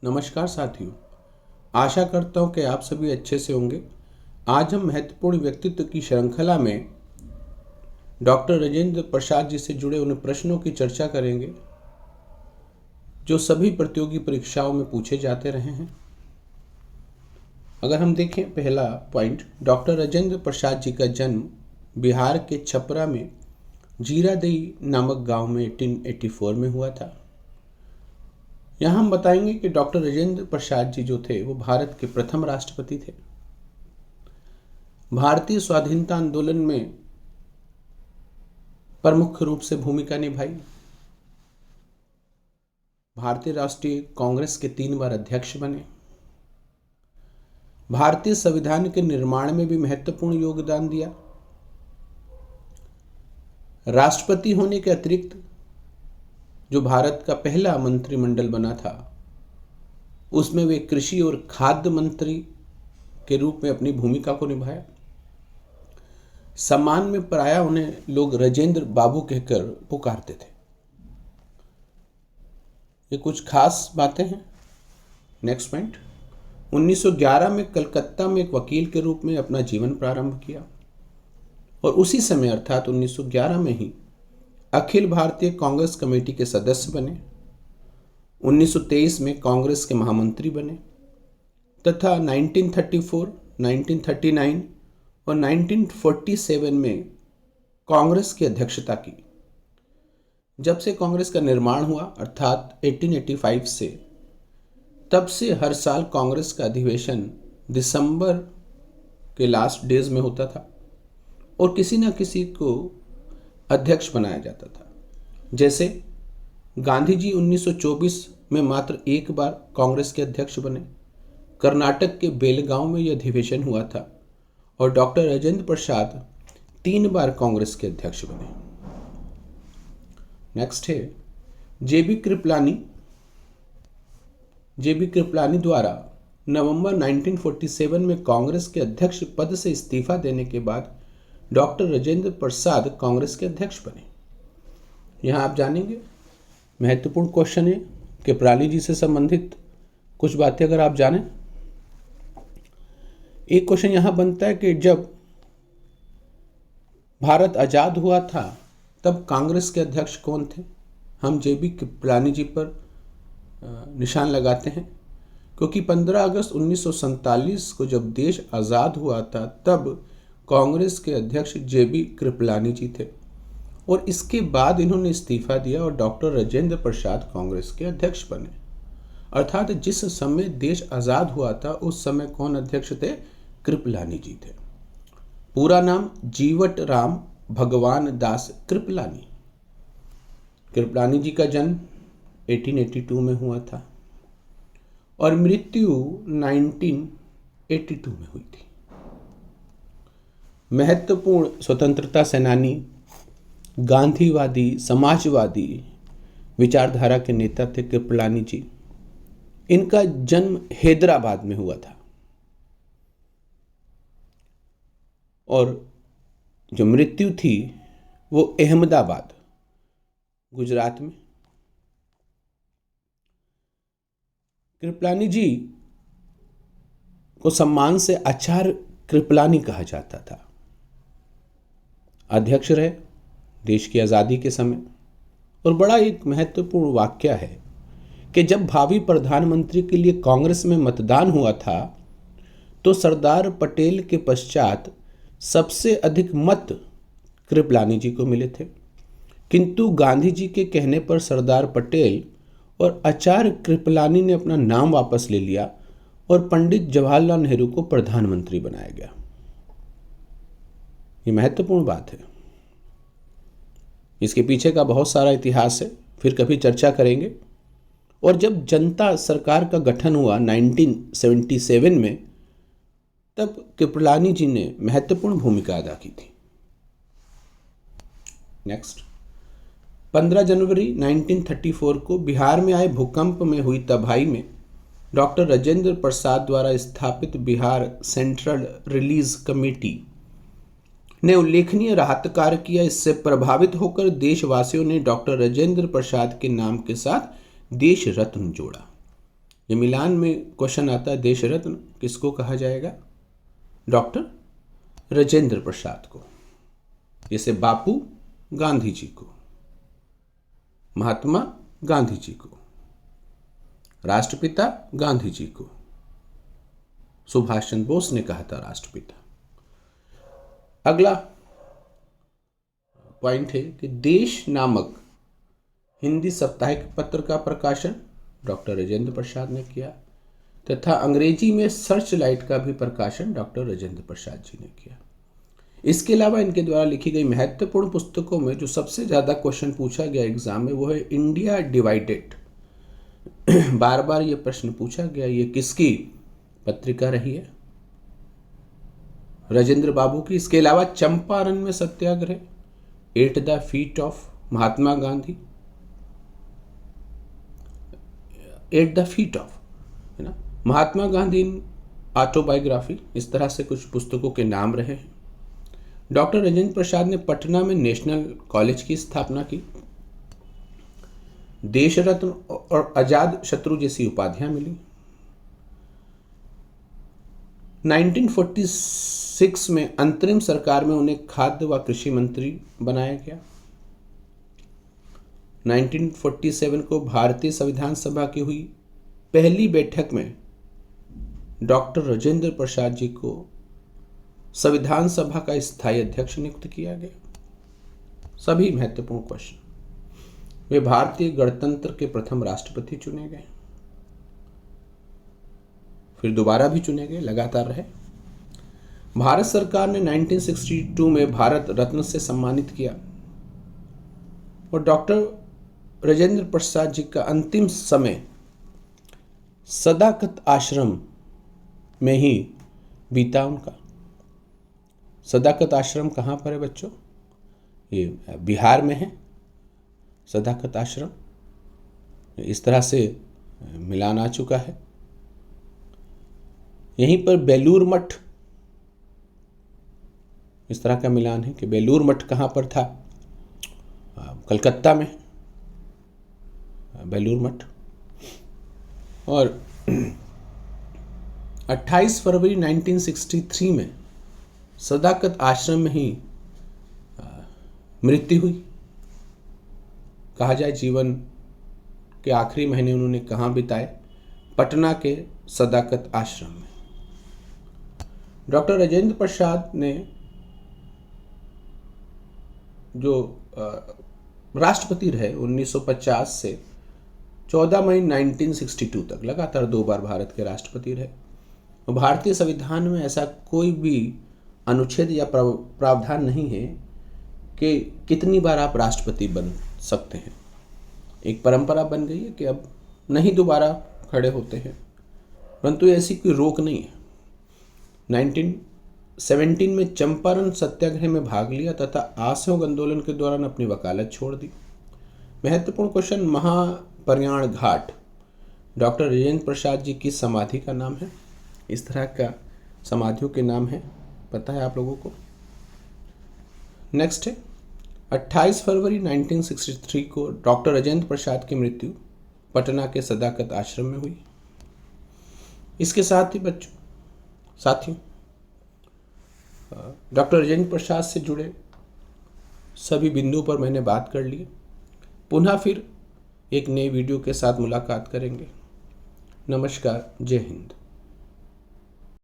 नमस्कार साथियों, आशा करता हूँ कि आप सभी अच्छे से होंगे। आज हम महत्वपूर्ण व्यक्तित्व की श्रृंखला में डॉक्टर राजेंद्र प्रसाद जी से जुड़े उन प्रश्नों की चर्चा करेंगे जो सभी प्रतियोगी परीक्षाओं में पूछे जाते रहे हैं। अगर हम देखें पहला पॉइंट, डॉक्टर राजेंद्र प्रसाद जी का जन्म बिहार के छपरा में जीरादेई नामक गांव में 1884 में हुआ था। यहाँ हम बताएंगे कि डॉक्टर राजेंद्र प्रसाद जी जो थे वो भारत के प्रथम राष्ट्रपति थे। भारतीय स्वाधीनता आंदोलन में प्रमुख रूप से भूमिका निभाई। भारतीय राष्ट्रीय कांग्रेस के 3 बार अध्यक्ष बने। भारतीय संविधान के निर्माण में भी महत्वपूर्ण योगदान दिया। राष्ट्रपति होने के अतिरिक्त जो भारत का पहला मंत्रिमंडल बना था उसमें वे कृषि और खाद्य मंत्री के रूप में अपनी भूमिका को निभाया। सम्मान में प्रायः उन्हें लोग राजेंद्र बाबू कहकर पुकारते थे। ये कुछ खास बातें हैं। नेक्स्ट पॉइंट, 1911 में कलकत्ता में एक वकील के रूप में अपना जीवन प्रारंभ किया और उसी समय अर्थात 1911 में ही अखिल भारतीय कांग्रेस कमेटी के सदस्य बने। 1923 में कांग्रेस के महामंत्री बने तथा 1934, 1939 और 1947 में कांग्रेस की अध्यक्षता की। जब से कांग्रेस का निर्माण हुआ अर्थात 1885 से, तब से हर साल कांग्रेस का अधिवेशन दिसंबर के लास्ट डेज में होता था और किसी न किसी को अध्यक्ष बनाया जाता था। जैसे गांधी जी 1924 में मात्र एक बार कांग्रेस के अध्यक्ष बने। कर्नाटक के बेलगांव में यह अधिवेशन हुआ था और डॉक्टर राजेंद्र प्रसाद 3 बार कांग्रेस के अध्यक्ष बने। नेक्स्ट है जेबी कृपलानी द्वारा नवंबर 1947 में कांग्रेस के अध्यक्ष पद से इस्तीफा देने के बाद डॉक्टर राजेंद्र प्रसाद कांग्रेस के अध्यक्ष बने। यहाँ आप जानेंगे महत्वपूर्ण क्वेश्चन है कृपलानी जी से संबंधित कुछ बातें अगर आप जानें। एक क्वेश्चन यहाँ बनता है कि जब भारत आजाद हुआ था तब कांग्रेस के अध्यक्ष कौन थे। हम जेबी कृपलानी जी पर निशान लगाते हैं क्योंकि 15 अगस्त 1947 को जब देश आज़ाद हुआ था तब कांग्रेस के अध्यक्ष जेबी कृपलानी जी थे और इसके बाद इन्होंने इस्तीफा दिया और डॉक्टर राजेंद्र प्रसाद कांग्रेस के अध्यक्ष बने। अर्थात जिस समय देश आज़ाद हुआ था उस समय कौन अध्यक्ष थे? कृपलानी जी थे। पूरा नाम जीवट राम भगवान दास कृपलानी। कृपलानी जी का जन्म 1882 में हुआ था और मृत्यु 1982 में हुई थी। महत्वपूर्ण स्वतंत्रता सेनानी, गांधीवादी, समाजवादी विचारधारा के नेता थे कृपलानी जी। इनका जन्म हैदराबाद में हुआ था और जो मृत्यु थी वो अहमदाबाद, गुजरात में। कृपलानी जी को सम्मान से आचार्य कृपलानी कहा जाता था। अध्यक्ष रहे देश की आज़ादी के समय और बड़ा एक महत्वपूर्ण वाक्य है कि जब भावी प्रधानमंत्री के लिए कांग्रेस में मतदान हुआ था तो सरदार पटेल के पश्चात सबसे अधिक मत कृपलानी जी को मिले थे, किंतु गांधी जी के कहने पर सरदार पटेल और आचार्य कृपलानी ने अपना नाम वापस ले लिया और पंडित जवाहरलाल नेहरू को प्रधानमंत्री बनाया गया। ये महत्वपूर्ण बात है। इसके पीछे का बहुत सारा इतिहास है, फिर कभी चर्चा करेंगे। और जब जनता सरकार का गठन हुआ 1977 में, तब कृपलानी जी ने महत्वपूर्ण भूमिका अदा की थी। नेक्स्ट, 15 जनवरी 1934 को बिहार में आए भूकंप में हुई तबाही में डॉक्टर राजेंद्र प्रसाद द्वारा स्थापित बिहार सेंट्रल रिलीज कमेटी ने उल्लेखनीय राहत कार्य किया। इससे प्रभावित होकर देशवासियों ने डॉक्टर राजेंद्र प्रसाद के नाम के साथ देश रत्न जोड़ा। ये मिलान में क्वेश्चन आता है, देश रत्न किसको कहा जाएगा? डॉक्टर राजेंद्र प्रसाद को। जैसे बापू गांधी जी को, महात्मा गांधी जी को, राष्ट्रपिता गांधी जी को, सुभाष चंद्र बोस ने कहा था राष्ट्रपिता। अगला पॉइंट है कि देश नामक हिंदी साप्ताहिक पत्र का प्रकाशन डॉक्टर राजेंद्र प्रसाद ने किया तथा अंग्रेजी में सर्च लाइट का भी प्रकाशन डॉक्टर राजेंद्र प्रसाद जी ने किया। इसके अलावा इनके द्वारा लिखी गई महत्वपूर्ण पुस्तकों में जो सबसे ज़्यादा क्वेश्चन पूछा गया एग्जाम में वो है इंडिया डिवाइडेड। बार बार ये प्रश्न पूछा गया, ये किसकी पत्रिका रही है? राजेंद्र बाबू की। इसके अलावा चंपारण में satyagraha, at the feet of Mahatma Gandhi, at the feet of, है ना, महात्मा गांधी ऑटोबायोग्राफी, इस तरह से कुछ पुस्तकों के नाम रहे हैं। डॉक्टर राजेंद्र प्रसाद ने पटना में नेशनल कॉलेज की स्थापना की। देश रत्न और आजाद शत्रु जैसी उपाधियां मिली। 1946 में अंतरिम सरकार में उन्हें खाद्य व कृषि मंत्री बनाया गया। 1947 को भारतीय संविधान सभा की हुई पहली बैठक में डॉक्टर राजेंद्र प्रसाद जी को संविधान सभा का स्थायी अध्यक्ष नियुक्त किया गया। सभी महत्वपूर्ण क्वेश्चन। वे भारतीय गणतंत्र के प्रथम राष्ट्रपति चुने गए, फिर दोबारा भी चुने गए, लगातार रहे। भारत सरकार ने 1962 में भारत रत्न से सम्मानित किया और डॉक्टर राजेंद्र प्रसाद जी का अंतिम समय सदाकत आश्रम में ही बीता उनका। सदाकत आश्रम कहाँ पर है बच्चों? ये बिहार में है सदाकत आश्रम। इस तरह से मिलान आ चुका है। यहीं पर बेलूर मठ, इस तरह का मिलान है कि बेलूर मठ कहाँ पर था? कलकत्ता में बेलूर मठ। और 28 फरवरी 1963 में सदाकत आश्रम में ही मृत्यु हुई। कहा जाए जीवन के आखिरी महीने उन्होंने कहाँ बिताए? पटना के सदाकत आश्रम में। डॉक्टर राजेंद्र प्रसाद ने जो राष्ट्रपति रहे 1950 से 14 मई 1962 तक, लगातार 2 बार भारत के राष्ट्रपति रहे। और भारतीय संविधान में ऐसा कोई भी अनुच्छेद या प्रावधान नहीं है कि कितनी बार आप राष्ट्रपति बन सकते हैं। एक परंपरा बन गई है कि अब नहीं दोबारा खड़े होते हैं, परंतु ऐसी कोई रोक नहीं है। 1917 में चंपारण सत्याग्रह में भाग लिया तथा असहयोग आंदोलन के दौरान अपनी वकालत छोड़ दी। महत्वपूर्ण क्वेश्चन, महाप्रयाण घाट डॉक्टर राजेंद्र प्रसाद जी की समाधि का नाम है। इस तरह का समाधियों के नाम है, पता है आप लोगों को। नेक्स्ट है 28 फरवरी 1963 को डॉक्टर राजेंद्र प्रसाद की मृत्यु पटना के सदाकत आश्रम में हुई। इसके साथ ही बच्चों, साथियों, डॉक्टर राजेंद्र प्रसाद से जुड़े सभी बिंदुओं पर मैंने बात कर ली। पुनः फिर एक नए वीडियो के साथ मुलाकात करेंगे। नमस्कार, जय हिंद।